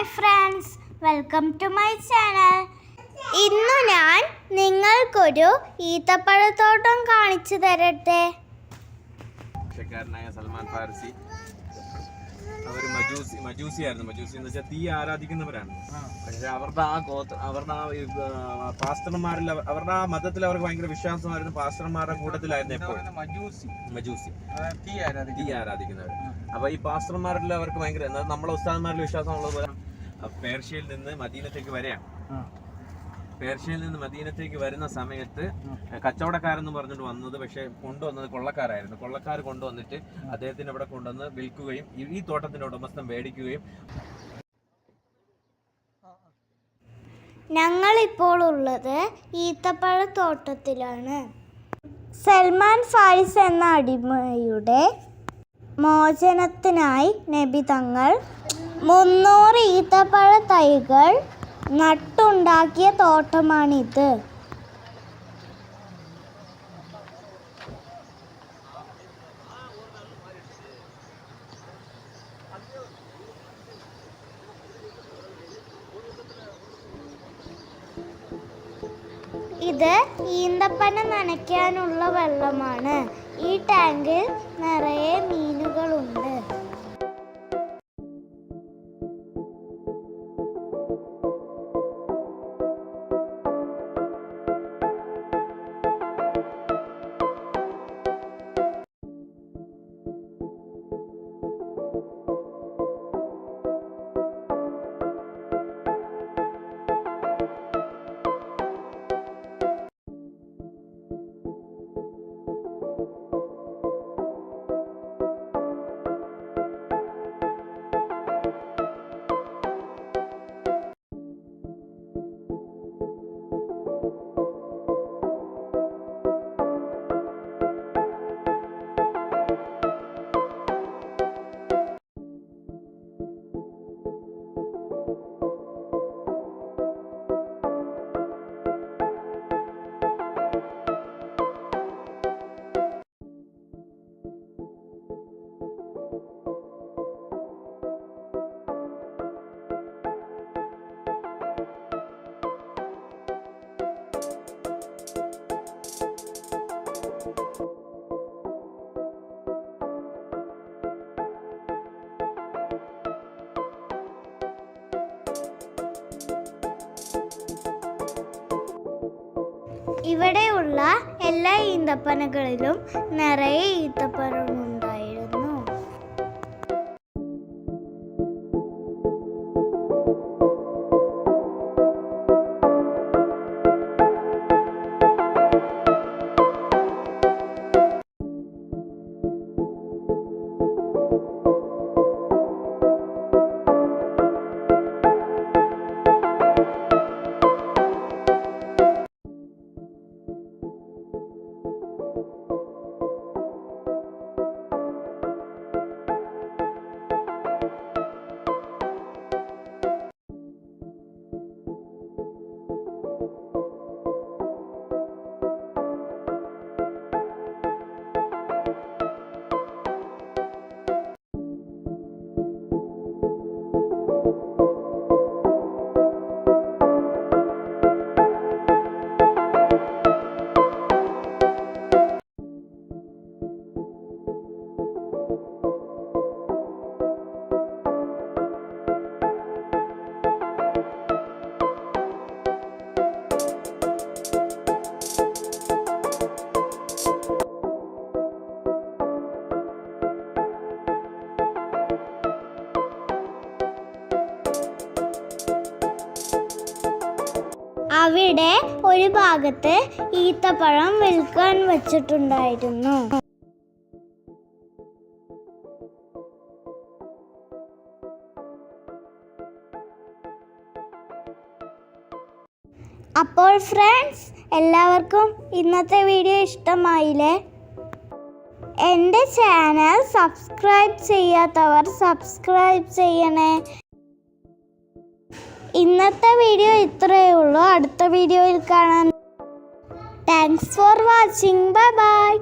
Hi friends, welcome to my channel. ഇന്ന് ഞാൻ നിങ്ങൾക്കൊരു ഈത്തപ്പഴത്തോട്ടം കാണിച്ചു തരട്ടെ. സൽമാൻ ഫാർസി അവർ മജൂസിയായിരുന്നു. മജൂസി എന്ന് വെച്ചാൽ തീ ആരാധിക്കുന്നവരാണ്. പക്ഷെ അവരുടെ പാസ്റ്റർമാരിൽ അവരുടെ ആ മതത്തിൽ അവർക്ക് ഭയങ്കര വിശ്വാസമായിരുന്നു. പാസ്റ്റർമാരുടെ കൂട്ടത്തിലായിരുന്നു എപ്പോഴും മജൂസി തീ ആരാധിക്കുന്നവർ. അപ്പൊ ഈ പാസ്റ്റർമാരിൽ അവർക്ക് ഭയങ്കര നമ്മളെ ഉസ്താദന്മാരിൽ വിശ്വാസം ഉള്ളതുപോലെ പേർഷ്യയിൽ നിന്ന് മദീനത്തേക്ക് വരെയാണ്. പേർഷ്യയിൽ നിന്ന് മദീനത്തേക്ക് വരുന്ന സമയത്ത് കച്ചവടക്കാരെന്ന് പറഞ്ഞിട്ട് വന്നത്, പക്ഷെ കൊണ്ടുവന്നത് കൊള്ളക്കാരായിരുന്നു. കൊള്ളക്കാർ കൊണ്ടുവന്നിട്ട് അദ്ദേഹത്തിന് ഇവിടെ കൊണ്ടുവന്ന് വിൽക്കുകയും ഈ തോട്ടത്തിന്റെ ഉടമസ്ഥൻ മേടിക്കുകയും. ഞങ്ങളിപ്പോൾ ഉള്ളത് ഈത്തപ്പഴത്തോട്ടത്തിലാണ്. സൽമാൻ ഫാരിസ് എന്ന അടിമയുടെ മോചനത്തിനായി നബി തങ്ങൾ 300 ഈത്തപ്പഴ തൈകൾ നട്ടുണ്ടാക്കിയ തോട്ടമാണിത്. ഇത് ഈന്തപ്പന നനയ്ക്കാനുള്ള വെള്ളമാണ്. ഈ ടാങ്കിൽ നിറയെ മീനുകളുണ്ട്. ഇവിടെയുള്ള എല്ലാ ഈന്തപ്പനകളിലും നിറയെ ഈത്തപ്പഴമുണ്ടായിരുന്നു. അവിടെ ഒരു ഭാഗത്ത് ഈത്തപ്പഴം വിൽക്കാൻ വെച്ചിട്ടുണ്ടായിരുന്നു. അപ്പോൾ ഫ്രണ്ട്സ്, എല്ലാവർക്കും ഇന്നത്തെ വീഡിയോ ഇഷ്ടമായില്ലേ? എൻ്റെ ചാനൽ സബ്സ്ക്രൈബ് ചെയ്യാത്തവർ സബ്സ്ക്രൈബ് ചെയ്യണേ. ഇന്നത്തെ വീഡിയോ ഇത്രയേ ഉള്ളൂ. അടുത്ത വീഡിയോയിൽ കാണാം. Thanks for watching. Bye bye.